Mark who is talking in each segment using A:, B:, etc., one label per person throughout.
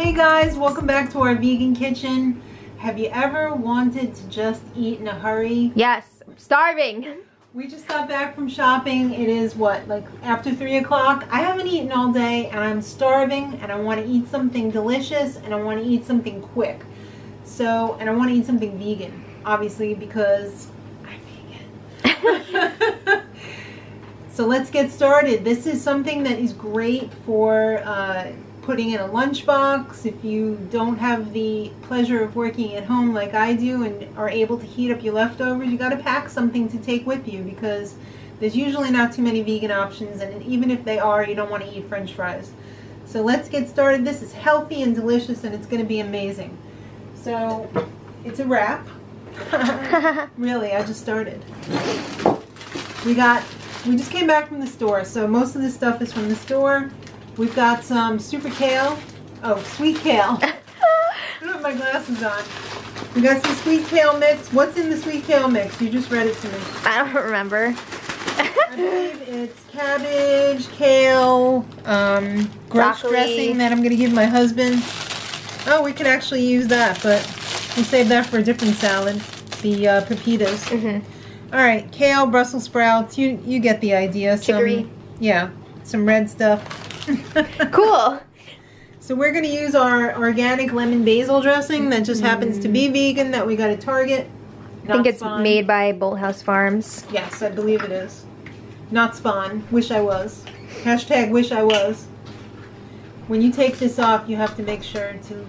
A: Hey guys, welcome back to our vegan kitchen. Have you ever wanted to just eat in a hurry?
B: Yes, I'm starving.
A: We just got back from shopping. It is what, like after 3 o'clock? I haven't eaten all day and I'm starving and I want to eat something delicious and I want to eat something quick. So, and I want to eat something vegan, obviously, because I'm vegan. So let's get started. This is something that is great for putting in a lunchbox. If you don't have the pleasure of working at home like I do and are able to heat up your leftovers, you got to pack something to take with you because there's usually not too many vegan options, and even if they are, you don't want to eat French fries. So let's get started. This is healthy and delicious and it's going to be amazing. So it's a wrap. Really, I just started. We just came back from the store, so most of this stuff is from the store. We've got some super kale. Oh, sweet kale. I don't have my glasses on. We got some sweet kale mix. What's in the sweet kale mix? You just read it to me.
B: I don't remember.
A: I believe it's cabbage, kale, gross dressing that I'm going to give my husband. Oh, we could actually use that, but we'll save that for a different salad. The pepitas. All right, kale, Brussels sprouts. You get the idea.
B: Chicory.
A: Yeah, some red stuff.
B: Cool.
A: So we're going to use our organic lemon basil dressing that just happens to be vegan that we got at Target.
B: I think it's made by Bolthouse Farms.
A: Yes, I believe it is. Not Spawn. Wish I was. Hashtag wish I was. When you take this off, you have to make sure to...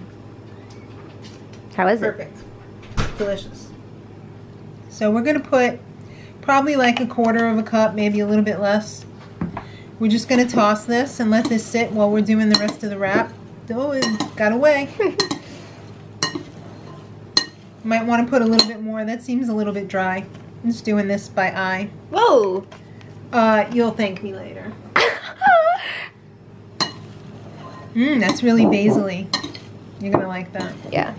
B: How is it?
A: Perfect. Delicious. So we're going to put probably like a quarter of a cup, maybe a little bit less. We're just going to toss this and let this sit while we're doing the rest of the wrap. Oh, it got away. Might want to put a little bit more. That seems a little bit dry. I'm just doing this by eye.
B: Whoa.
A: You'll thank me later. That's really basil-y. You're going to like that.
B: Yeah.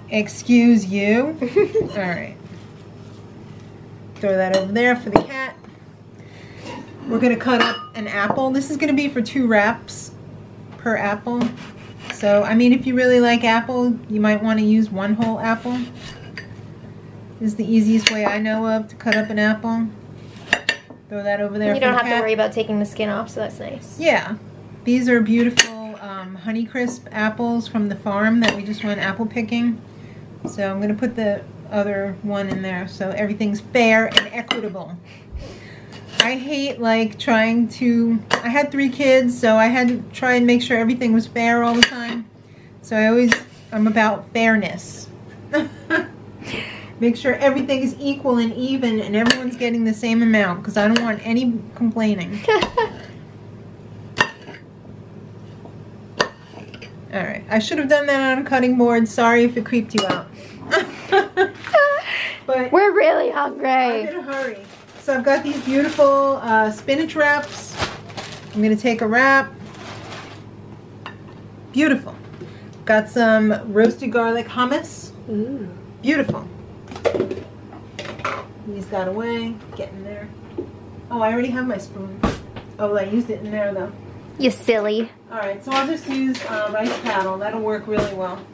A: Excuse you. All right. Throw that over there for the cat. We're going to cut up an apple. This is going to be for 2 wraps per apple. So, I mean, if you really like apple, you might want to use 1 whole apple. This is the easiest way I know of to cut up an apple. Throw that over there for the cat.
B: You don't have to worry about taking the skin off, so that's nice.
A: Yeah. These are beautiful Honeycrisp apples from the farm that we just went apple picking. So I'm going to put the other one in there so everything's fair and equitable. I hate like trying to... I had 3 kids, so I had to try and make sure everything was fair all the time. So I'm about fairness. Make sure everything is equal and even and everyone's getting the same amount because I don't want any complaining. Alright, I should have done that on a cutting board. Sorry if it creeped you out. But
B: we're really hungry.
A: I'm in a hurry. So I've got these beautiful spinach wraps. I'm going to take a wrap. Beautiful. Got some roasted garlic hummus.
B: Ooh.
A: Beautiful. These got away. Get in there. Oh, I already have my spoon. Oh, I used it in there though.
B: You silly.
A: Alright, so I'll just use rice paddle. That'll work really well.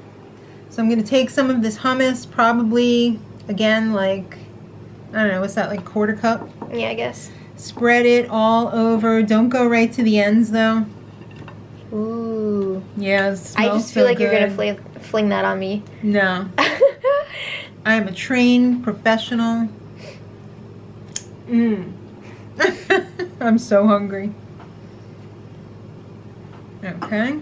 A: So I'm going to take some of this hummus, probably, again, like, I don't know, what's that, like a quarter cup?
B: Yeah, I guess.
A: Spread it all over. Don't go right to the ends, though.
B: Ooh.
A: Yeah, it smells
B: I just feel like
A: good.
B: you're going to fling that on me.
A: No. I am a trained professional. I'm so hungry. Okay.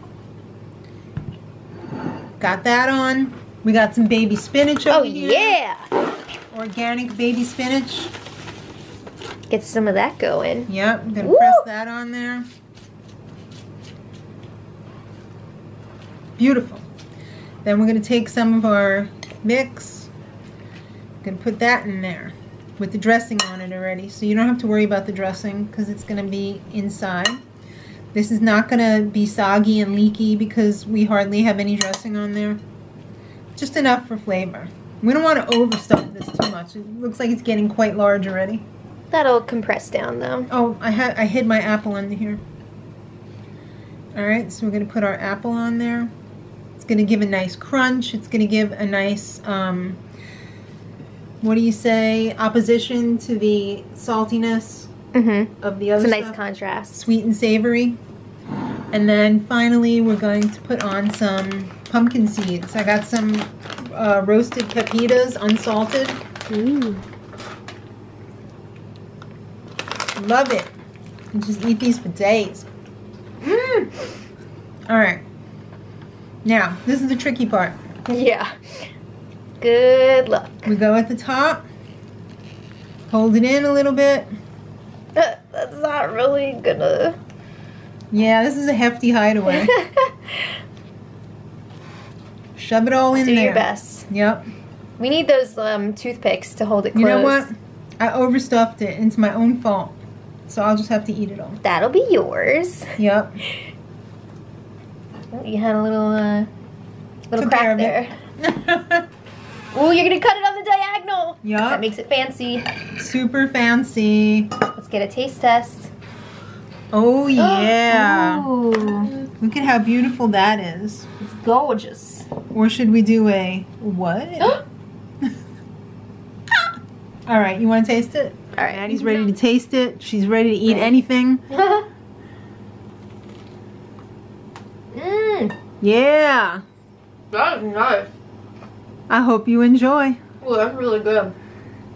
A: Got that on. We got some baby spinach over here.
B: Yeah!
A: Organic baby spinach.
B: Get some of that going.
A: Yep, I'm going to press that on there. Beautiful. Then we're going to take some of our mix. I'm going to put that in there with the dressing on it already. So you don't have to worry about the dressing because it's going to be inside. This is not going to be soggy and leaky because we hardly have any dressing on there. Just enough for flavor. We don't want to overstuff this too much. It looks like it's getting quite large already.
B: That'll compress down though.
A: Oh, I hid my apple under here. All right, so we're gonna put our apple on there. It's gonna give a nice crunch. It's gonna give a nice, what do you say, opposition to the saltiness of the other
B: It's a
A: stuff.
B: nice contrast.
A: Sweet and savory. And then finally, we're going to put on some pumpkin seeds. I got some roasted pepitas, unsalted.
B: Ooh.
A: Love it. You just eat these for days. All right. Now, this is the tricky part.
B: Yeah. Good luck.
A: We go at the top. Hold it in a little bit.
B: That's not really gonna...
A: Yeah, this is a hefty hideaway. Shove it all in
B: Do
A: there.
B: your best.
A: Yep.
B: We need those toothpicks to hold it closed.
A: You know what? I overstuffed it. It's my own fault. So I'll just have to eat it all.
B: That'll be yours.
A: Yep.
B: Oh, you had a little
A: Took
B: crack
A: care
B: there. Oh, you're gonna cut it on the diagonal.
A: Yep.
B: That makes it fancy.
A: Super fancy.
B: Let's get a taste test.
A: Oh yeah.
B: Ooh,
A: Look at how beautiful that is.
B: it's gorgeous.
A: Or should we do a what? All right, you want to taste it?
B: All right,
A: Maddie's ready to taste it. She's ready to eat anything. Yeah.
B: That's nice.
A: I hope you enjoy.
B: Oh, that's really good.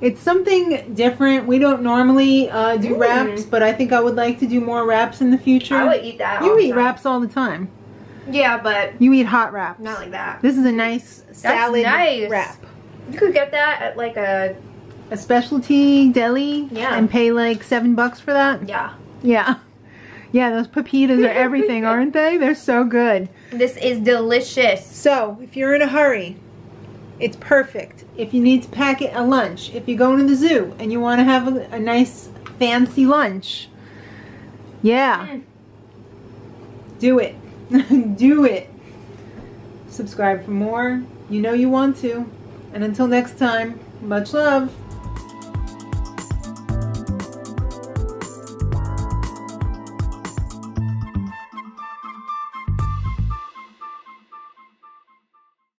A: It's something different. We don't normally do wraps, but I think I would like to do more wraps in the future.
B: I would eat that.
A: You
B: all the
A: eat
B: time.
A: wraps all the time.
B: Yeah, but
A: You eat hot wraps.
B: not like that.
A: This is a nice salad
B: nice.
A: wrap.
B: You could get that at like a
A: Specialty deli.
B: Yeah.
A: And pay like $7 for that.
B: yeah.
A: Yeah. Yeah, those pepitas are everything, aren't they? They're so good.
B: This is delicious.
A: So, if you're in a hurry, it's perfect. If you need to pack it a lunch, if you're going to the zoo and you want to have a nice fancy lunch, yeah, do it. Do it. Subscribe for more. You know you want to. And until next time, much love.